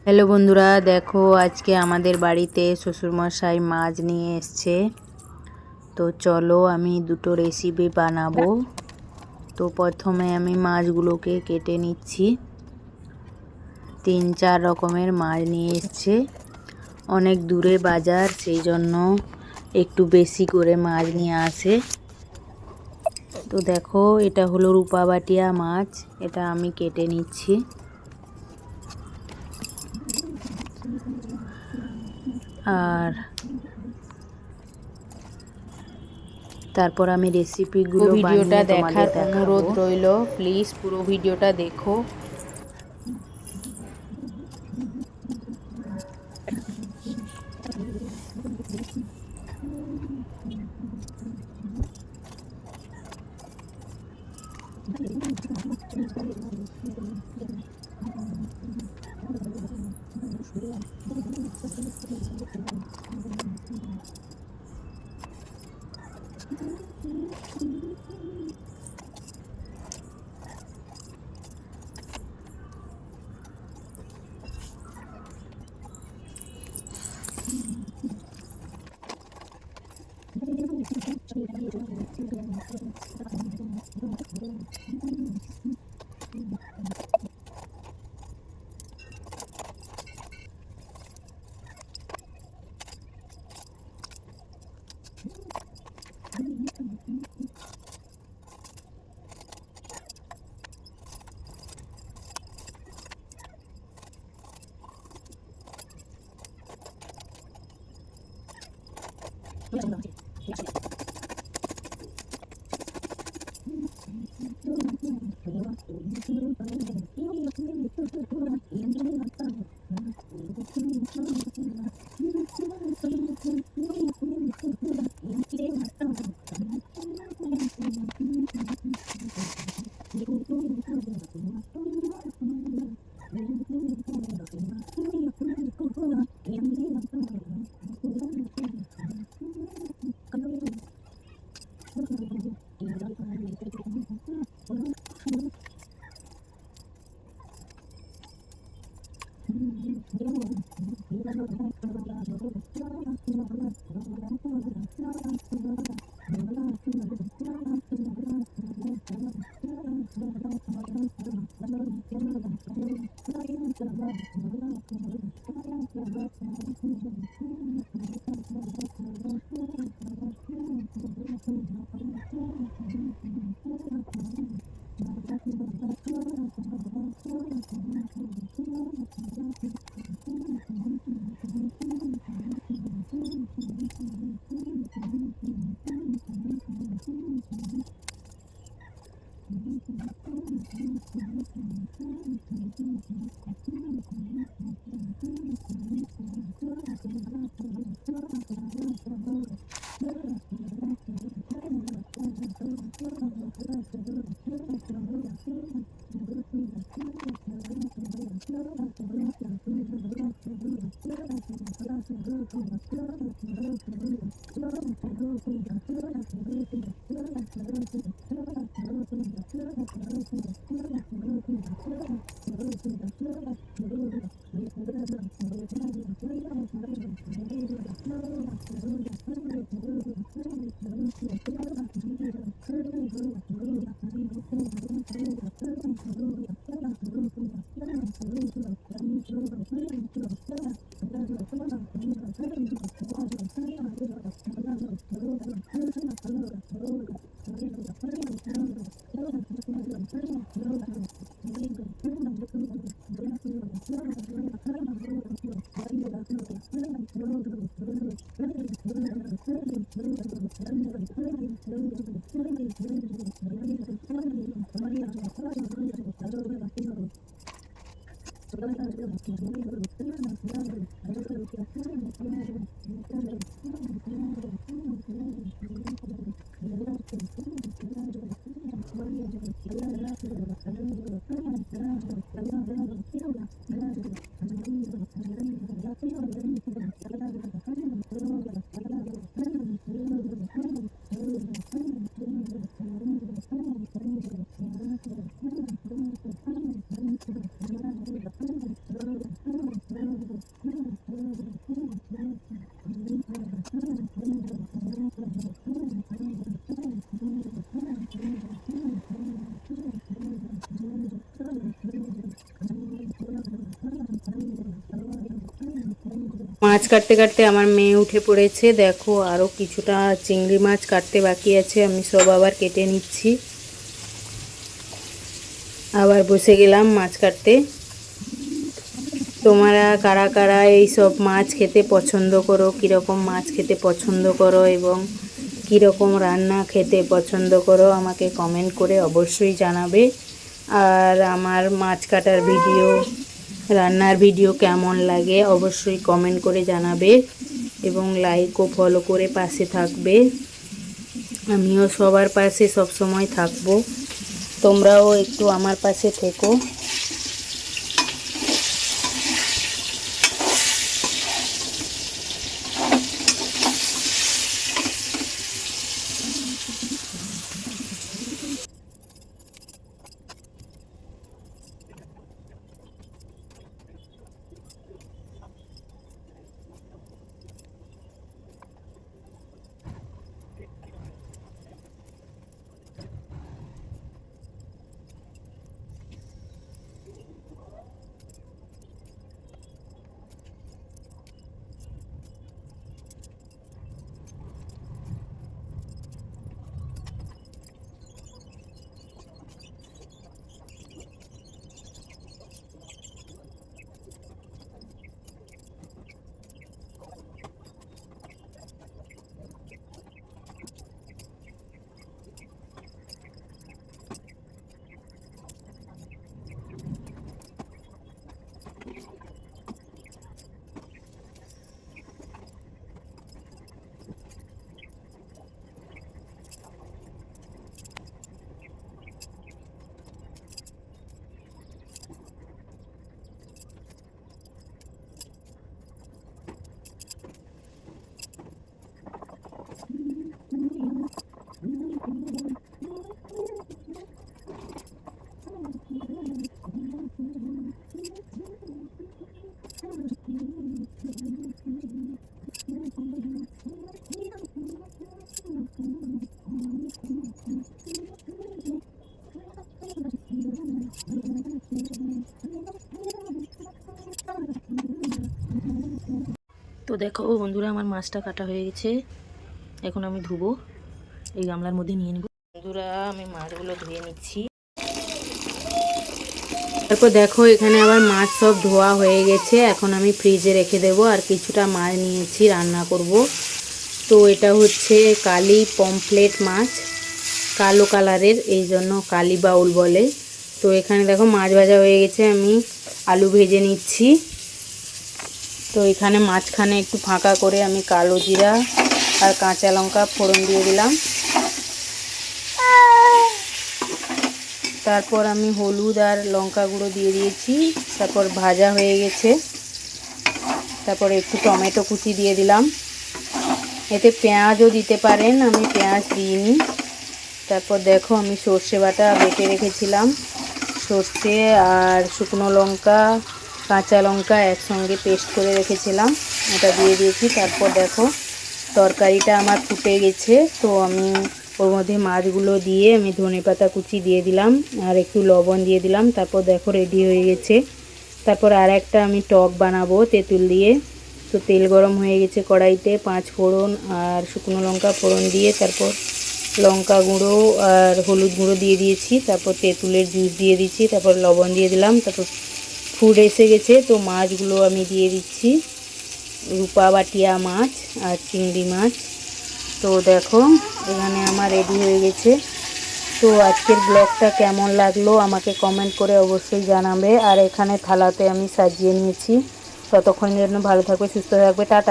Hello বন্ধুরা, দেখো আজকে আমাদের বাড়িতে শ্বশুরমশাই মাছ নিয়ে এসছে। তো চলো আমি দুটো রেসিপি বানাবো। তো প্রথমে আমি মাছগুলোকে কেটে নিচ্ছি। 3-4 রকমের মাছ নিয়ে এসছে। অনেক দূরে বাজার, সেই জন্য একটু বেশি করে মাছ নিয়ে আসে। তো দেখো, এটা হলো রূপাবাটিয়া মাছ, এটা আমি কেটে নিচ্ছি। আর তারপর আমি রেসিপিগুলো ভিডিওটা বানিয়ে তোমাদের দেখার দেখাবো। অনুরোধ রইল, প্লিজ পুরো ভিডিওটা দেখো। মাছ কাটতে কাটতে আমার মেয়ে উঠে পড়েছে। দেখো আরও কিছুটা চিংড়ি মাছ কাটতে বাকি আছে, আমি সব আবার কেটে নিচ্ছি। আবার বসে গেলাম মাছ কাটতে। তোমরা কারা কারা এই সব মাছ খেতে পছন্দ করো, কীরকম মাছ খেতে পছন্দ করো এবং কীরকম রান্না খেতে পছন্দ করো আমাকে কমেন্ট করে অবশ্যই জানাবে। আর আমার মাছ কাটার ভিডিও, রান্নার ভিডিও কেমন লাগে অবশ্যই কমেন্ট করে জানাবে এবং লাইক ও ফলো করে পাশে থাকবে। আমিও সবার পাশে সব সময় থাকবো, তোমরাও একটু আমার পাশে থেকো। তো দেখো বন্ধুরা, আমার মাছটা কাটা হয়ে গেছে, এখন আমি ধুবো, এই গামলার মধ্যে নিয়ে নেব। বন্ধুরা আমি মাছগুলো ধুয়ে নিচ্ছি। তারপর দেখো এখানে আবার মাছ সব ধোয়া হয়ে গেছে, এখন আমি ফ্রিজে রেখে দেব। আর কিছুটা মাছ নিয়েছি রান্না করব। তো এটা হচ্ছে কালি পমফ্লেট মাছ, কালো কালারের, এই জন্য কালি বাউল বলে। তো এখানে দেখো মাছ ভাজা হয়ে গেছে, আমি আলু ভেজে নিচ্ছি। তো এখানে মাঝখানে একটু ফাঁকা করে আমি কালো জিরা আর কাঁচা লঙ্কা ফোড়ন দিয়ে দিলাম। তারপর আমি হলুদ আর লঙ্কা গুঁড়ো দিয়ে দিয়েছি। তারপর ভাজা হয়ে গেছে, তারপর একটু টমেটো কুচি দিয়ে দিলাম। এতে পেঁয়াজও দিতে পারেন, আমি পেঁয়াজ দিইনি। তারপর দেখো আমি সর্ষে বাটা বেটে রেখেছিলাম, সর্ষে আর শুকনো লঙ্কা কাঁচা লঙ্কা একসঙ্গে পেস্ট করে রেখেছিলাম, এটা দিয়ে দিয়েছি। তারপর দেখো তরকারিটা আমার ফুটে গেছে, তো আমি ওর মধ্যে মাছগুলো দিয়ে আমি ধনেপাতা কুচি দিয়ে দিলাম আর একটু লবণ দিয়ে দিলাম। তারপর দেখো রেডি হয়ে গেছে। তারপর আর একটা আমি টক বানাবো তেঁতুল দিয়ে। তো তেল গরম হয়ে গেছে কড়াইতে, 5 ফোড়ন আর শুকনো লঙ্কা ফোড়ন দিয়ে তারপর লঙ্কা গুঁড়ো আর হলুদ গুঁড়ো দিয়ে দিয়েছি। তারপর তেঁতুলের জুস দিয়ে দিচ্ছি, তারপর লবণ দিয়ে দিলাম। তারপর ফুড এসে গেছে, তো মাছগুলো আমি দিয়ে দিচ্ছি, রূপা বাটিয়া মাছ আর চিংড়ি মাছ। তো দেখো এখানে আমার রেডি হয়ে গেছে। তো আজকের ব্লগটা কেমন লাগলো আমাকে কমেন্ট করে অবশ্যই জানাবে। আর এখানে থালাতে আমি সাজিয়ে নিয়েছি। ততক্ষণের জন্য ভালো থাকবে, সুস্থ থাকবে, টাটা।